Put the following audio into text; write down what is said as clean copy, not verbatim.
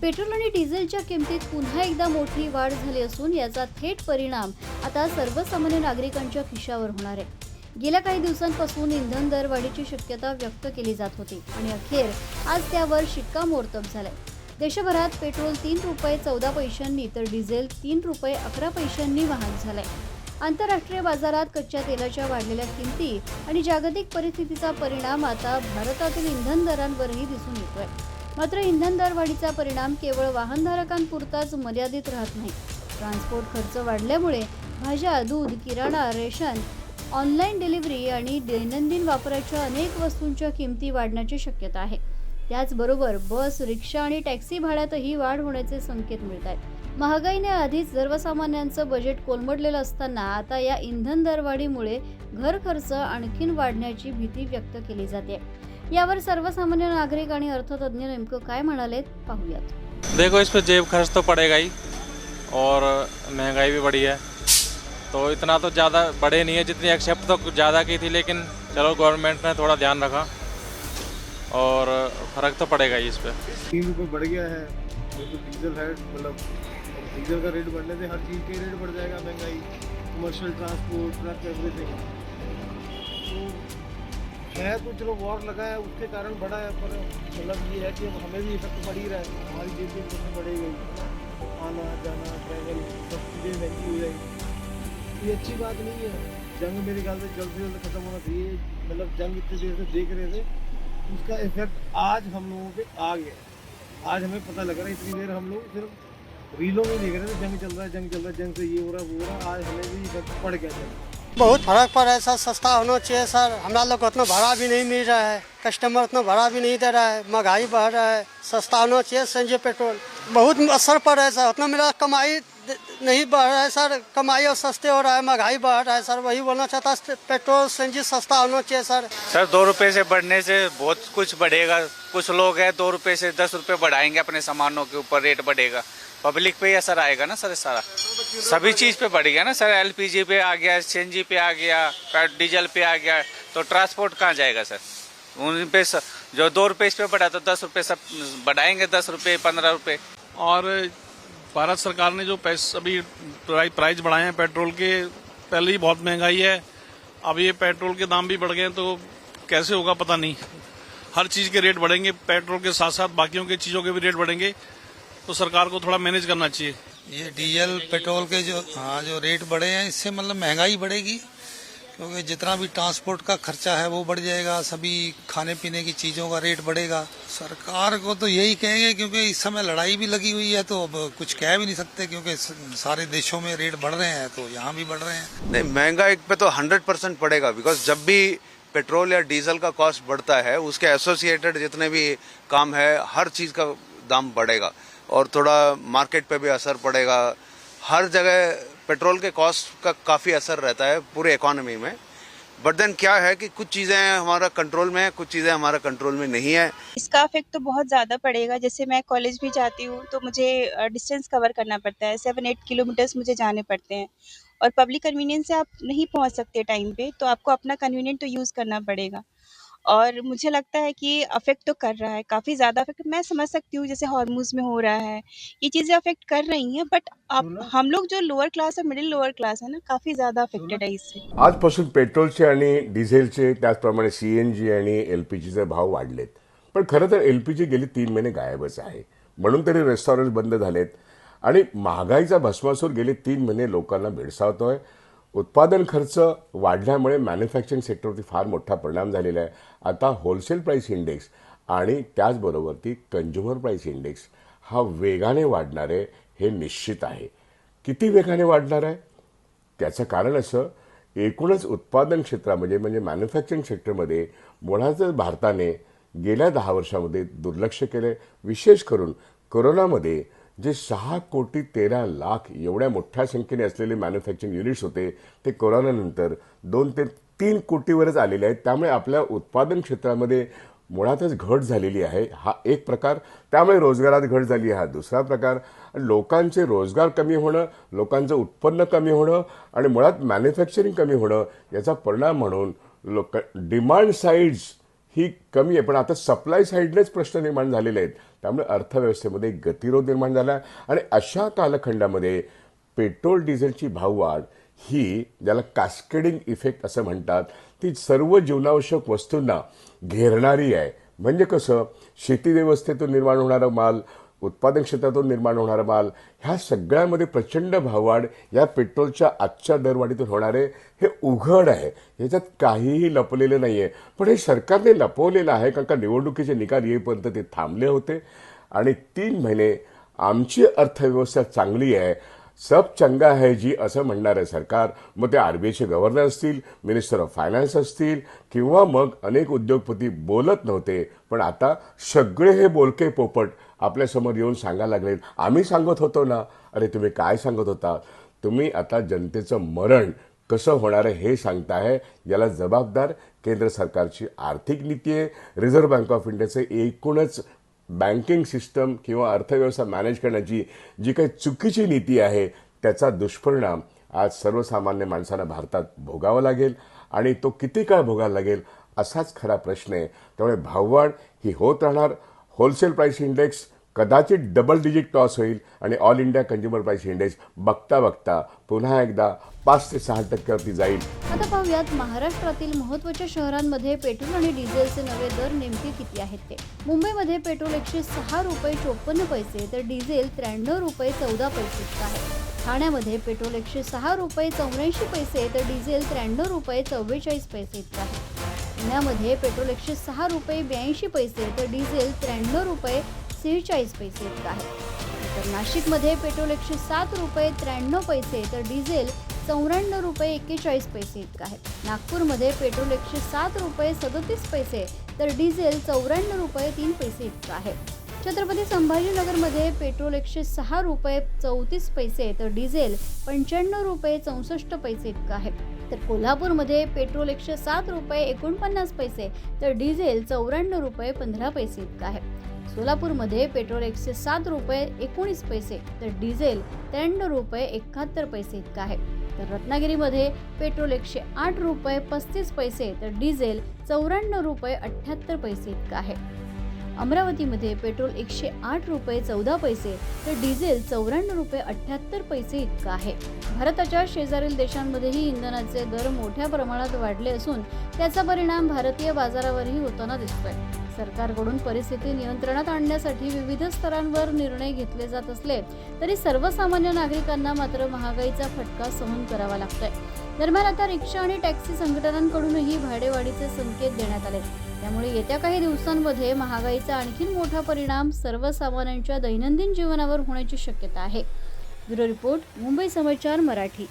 Petrol आणि डिझेलच्या किमतीत पुन्हा एकदा मोठी वाढ झाली असून याचा थेट परिणाम आता सर्वसामान्य नागरिकांच्या खिशावर होणार आहे। गेल्या काही दिवसांपासून इंधन दरवाढीची शक्यता व्यक्त केली जात होती आणि अखेर आज त्यावर शिक्कामोर्तब झालंय। देशभरात पेट्रोल 3 रुपये 14 पैशांनी तर डिझेल 3 रुपये 11 पैशांनी महाग झालंय। आंतरराष्ट्रीय बाजारात कच्च्या तेलाच्या वाढलेल्या किमती आणि जागतिक परिस्थितीचा परिणाम आता भारतातील इंधन दरांवरही दिसून येतोय। मात्र इंधन दरवाढीचा परिणाम केवळ वाहनधारकांपुरताच मर्यादित राहत नाही। ट्रान्सपोर्ट खर्च वाढल्यामुळे भाज्या, दूध, किराणा, रेशन, ऑनलाईन डिलिव्हरी आणि दैनंदिन वापराच्या अनेक वस्तूंच्या किमती वाढण्याची शक्यता आहे। त्याचबरोबर बस, रिक्षा आणि टॅक्सी भाड्यातही वाढ होण्याचे संकेत मिळत आहेत। महागाईने आधीच सर्वसामान्यांचं बजेट कोलमडलेलं असताना आता या इंधन दरवाढीमुळे घर खर्च आणखीन वाढण्याची भीती व्यक्त केली जाते। यावर सर्वसामान्य नागरिक आणि अर्थतज्ञ नेमकं काय म्हणालेत पाहूयात। देखो, इस पे जेब खर्च तो पड़ेगा ही और महंगाई भी बढ़ी है, तो इतना तो ज़्यादा बढ़े नहीं है जितनी एक्सेप्ट तो ज़्यादा की थी, लेकिन चलो गवर्नमेंट ने थोड़ा ध्यान रखा और फ़र्क तो पड़ेगा ही इस पे। 3 रुपये बढ़ गया है, जो तो डीजल है, मतलब डीजल का रेट बढ़ने से हर चीज़ के रेट बढ़ जाएगा, महंगाई, कमर्शियल ट्रांसपोर्ट, ट्रक, एवरीथिंग। तो है तो चलो वॉर लगा है उसके कारण बढ़ा है, पर मतलब ये है कि हमें भी इफेक्ट पड़ ही रहा है, हमारी जेब भी कितनी बढ़ेगी, आना जाना ट्रैवल सब चीज़ें महंगी हो जाएगी। ये अच्छी बात नहीं है। जंग मेरे ख्याल से जल्द से जल्द खत्म होना चाहिए। मतलब जंग इतनी देर से देख रहे थे, उसका इफेक्ट आज हम लोगों पे आ गया। आज हमें पता लग रहा है, इतनी देर हम लोग सिर्फ रीलों में देख रहे थे, जंग चल रहा है, जंग चल रहा है, जंग से ये हो रहा है, वो हो रहा है। आज हमें भी इफेक्ट पड़ गया जंग। बहुत फर्क पड़ा है सर, सस्ता होना चाहिए सर। हमारा लोग को उतना भाड़ा भी नहीं मिल रहा है, कस्टमर उतना भाड़ा भी नहीं दे रहा है, महंगाई बढ़ रहा है, सस्ता होना चाहिए सीएनजी पेट्रोल। बहुत असर पड़ रहा है सर, उतना मेरा कमाई नहीं बढ़ रहा है सर, कमाई और सस्ते हो रहा है, महंगाई बढ़ रहा है सर। वही बोलना चाहता है, पेट्रोल सीएनजी सस्ता होना चाहिए सर। सर 2 रुपये से बढ़ने से बहुत कुछ बढ़ेगा। कुछ लोग हैं 2 रुपये से 10 रुपये बढ़ाएंगे, अपने सामानों के ऊपर रेट बढ़ेगा, पब्लिक पे ही असर आएगा ना सर। सारा सभी चीज़ पे बढ़ गया ना सर। एलपीजी पे आ गया, सीएनजी पे आ गया, डीजल पे आ गया, तो ट्रांसपोर्ट कहाँ जाएगा सर? उन पे जो 2 रुपये इस पे बढ़ा तो 10 रुपये सब बढ़ाएंगे, 10 रुपये 15 रुपये। और भारत सरकार ने जो अभी प्राइस बढ़ाए हैं पेट्रोल के, पहले ही बहुत महंगाई है, अब ये पेट्रोल के दाम भी बढ़ गए हैं, तो कैसे होगा पता नहीं। हर चीज़ के रेट बढ़ेंगे, पेट्रोल के साथ साथ बाकियों की चीज़ों के भी रेट बढ़ेंगे, तो सरकार को थोड़ा मैनेज करना चाहिए। ये डीजल पेट्रोल के जो रेट बढ़े हैं, इससे मतलब महंगाई बढ़ेगी, क्योंकि जितना भी ट्रांसपोर्ट का खर्चा है वो बढ़ जाएगा, सभी खाने पीने की चीज़ों का रेट बढ़ेगा। सरकार को तो यही कहेंगे, क्योंकि इस समय लड़ाई भी लगी हुई है, तो अब कुछ कह भी नहीं सकते, क्योंकि सारे देशों में रेट बढ़ रहे हैं, तो यहाँ भी बढ़ रहे हैं। नहीं, महंगाई पे तो 100% पड़ेगा, बिकॉज जब भी पेट्रोल या डीजल का कॉस्ट बढ़ता है, उसके एसोसिएटेड जितने भी काम है, हर चीज़ का दाम बढ़ेगा और थोड़ा मार्केट पे भी असर पड़ेगा। हर जगह पेट्रोल के कॉस्ट का काफ़ी असर रहता है पूरे इकोनॉमी में। बट देन क्या है कि कुछ चीज़ें हमारा कंट्रोल में है, कुछ चीज़ें हमारा कंट्रोल में नहीं है। इसका इफेक्ट तो बहुत ज़्यादा पड़ेगा। जैसे मैं कॉलेज भी जाती हूँ, तो मुझे डिस्टेंस कवर करना पड़ता है, 7-8 किलोमीटर्स मुझे जाने पड़ते हैं, और पब्लिक कन्वीनियंस से आप नहीं पहुँच सकते टाइम पे, तो आपको अपना कन्वीनियंट तो यूज़ करना पड़ेगा। और मुझे लगता है कि अफेक्ट तो कर रहा है, काफ़ी ज़्यादा अफेक्ट मैं समझ सकती हूँ, जैसे हॉर्मुज में हो रहा है, ये चीज़ें अफेक्ट कर रही हैं, बट अब हम लोग जो लोअर क्लास और मिडिल लोअर क्लास है ना, काफ़ी ज़्यादा अफेक्टेड है इससे। आजपासून पेट्रोलचे आणि डिझेलचे, त्याचप्रमाणे सीएनजी आणि एलपीजीचे भाव वाढलेत, पण खरं तर एलपीजी गेली 3 महिने गायबच आहे। म्हणून तरी रेस्टॉरंट बंद झालेत आणि महागाईचा भस्मासूर गेले 3 महिने लोकांना भेडसावतोय। उत्पादन खर्च वाढल्यामुळे मॅन्युफॅक्चरिंग सेक्टरवरती फार मोठा परिणाम झालेला आहे। आता होलसेल प्राइस इंडेक्स आणि त्याचबरोबरती कंझ्युमर प्राइस इंडेक्स हा वेगाने वाढणार आहे, हे निश्चित आहे। किती वेगाने वाढणार आहे त्याचं कारण असं, एकूणच उत्पादन क्षेत्रामध्ये म्हणजे मॅन्युफॅक्चरिंग सेक्टरमध्ये मुळातच भारताने गेल्या 10 वर्षांमध्ये दुर्लक्ष केले। विशेष करून कोरोनामध्ये जे 6,13,00,000 एवढ्या मोठ्या संख्येने असलेले मॅन्युफॅक्चरिंग युनिट्स होते, ते कोरोनानंतर 2 ते 3 कोटीवरच आलेले आहेत। त्यामुळे आपल्या उत्पादन क्षेत्रामध्ये मुळातच घट झालेली आहे, हा एक प्रकार। त्यामुळे रोजगारात घट झाली आहे, हा दुसरा प्रकार। लोकांचे रोजगार कमी होणं, लोकांचं उत्पन्न कमी होणं आणि मुळात मॅन्युफॅक्चरिंग कमी होणं याचा परिणाम म्हणून डिमांड साईड्स ही कमी आहे, पण आता सप्लाय साईडनेच प्रश्न निर्माण झालेले आहेत। त्यामुळे अर्थव्यवस्थेमध्ये गतिरोध निर्माण झाला आणि अशा कालखंडामध्ये पेट्रोल डिझेलची भाववाढ ही ज्याला कॅस्केडिंग इफेक्ट असं म्हणतात, ती सर्व जीवनावश्यक वस्तूंना घेरणारी आहे. म्हणजे कसं, शेती व्यवस्थेतून निर्माण होणारा माल, उत्पादन क्षेत्रातून निर्माण होणारा माल, ह्या सगळ्यामध्ये प्रचंड भाववाढ या पेट्रोलच्या आजच्या दरवाढीतून होणारे हे उघड आहे. ह्याच्यात काहीही लपलेलं नाही आहे. पण हे सरकारने लपवलेलं आहे, कारण का निवडणुकीचे निकाल येईपर्यंत ते थांबले होते आणि 3 महिने आमची अर्थव्यवस्था चांगली आहे, सब चंगा है जी असं म्हणणारं सरकार, मग ते आरबीआयचे गव्हर्नर असतील, मिनिस्टर ऑफ फायनान्स असतील किंवा मग अनेक उद्योगपती बोलत नव्हते. पण आता सगळे हे बोलके पोपट आपल्यासमोर येऊन सांगायला लागले, आम्ही सांगत होतो ना. अरे तुम्ही काय सांगत होता? तुम्ही आता जनतेचं मरण कसं होणार आहे हे सांगताय. याला जबाबदार केंद्र सरकारची आर्थिक नीती आहे, रिझर्व्ह बँक ऑफ इंडियाचे एकूणच बँकिंग सिस्टम किंवा अर्थव्यवस्था मॅनेज करण्याची जी काही चुकीची नीती आहे, त्याचा दुष्परिणाम आज सर्वसामान्य माणसांना भारतात भोगावा लागेल आणि तो किती काळ भोगायला लागेल असाच खरा प्रश्न आहे. त्यामुळे भाववाढ ही होत राहणार. होलसेल प्राइस इंडेक्स कदाचित डबल डिजिट क्रॉस होईल आणि all India consumer price index बघता बघता पुन्हा एकदा 5 ते 6% जाईल. आता पाहूयात महाराष्ट्रातील महत्त्वाच्या शहरांमध्ये पेट्रोल आणि डिझेलचे नवे दर नेमके किती आहेत ते. मुंबईमध्ये पेट्रोल 106 रुपये 54 पैसे तर डिझेल 93 रुपये 14 पैसे इतकं आहे. ठाण्यामध्ये पेट्रोल 106 रुपये 84 पैसे तर डिझेल 93 रुपये 44 पैसे इतकं आहे. पुण्यामध्ये पेट्रोल 106 रुपये 82 पैसे तर डिझेल 93 रुपये 46 पैसे इतकं आहे. तर नाशिकमध्ये पेट्रोल 107 रुपये 93 पैसे तर डिझेल 94 रुपये 41 पैसे इतकं आहे. नागपूरमध्ये पेट्रोल 107 रुपये 37 पैसे तर डिझेल 94 रुपये 3 पैसे इतकं आहे. छत्रपती संभाजीनगरमध्ये पेट्रोल 106 रुपये 34 पैसे तर डिझेल 95 रुपये 64 पैसे इतकं आहे. तर कोल्हापूरमध्ये पेट्रोल 107 रुपये 49 पैसे तर डिझेल 94 रुपये 15 पैसे इतकं आहे. सोलापूरमध्ये पेट्रोल 107 रुपये 19 पैसे तर डिझेल 93 रुपये 71 पैसे इतकं आहे. तर रत्नागिरीमध्ये पेट्रोल 108 रुपये 35 पैसे तर डिझेल 94 रुपये 78 पैसे इतकं आहे. अमरावतीमध्ये पेट्रोल 108 रुपये 14 पैसे तर डिझेल 94 रुपये 78 पैसे इतकं आहे. भारताच्या शेजारील देशांमध्येही इंधनाचे दर मोठ्या प्रमाणात वाढले असून त्याचा परिणाम भारतीय बाजारावरही होताना दिसतोय. सरकारकडून परिस्थिती नियंत्रणात आणण्यासाठी विविध स्तरांवर निर्णय घेतले जात असले तरी सर्वसामान्य नागरिकांना मात्र महागाईचा फटका सहन करावा लागतोय. दरम्यान आता रिक्षा आणि टॅक्सी संघटनांकडूनही भाडेवाढीचे संकेत देण्यात आले. त्यामुळे येत्या काही दिवसांमध्ये महागाईचा आणखी मोठा परिणाम सर्वसामान्यांच्या दैनंदिन जीवनावर होण्याची शक्यता आहे. ब्युरो रिपोर्ट, मुंबई समाचार मराठी.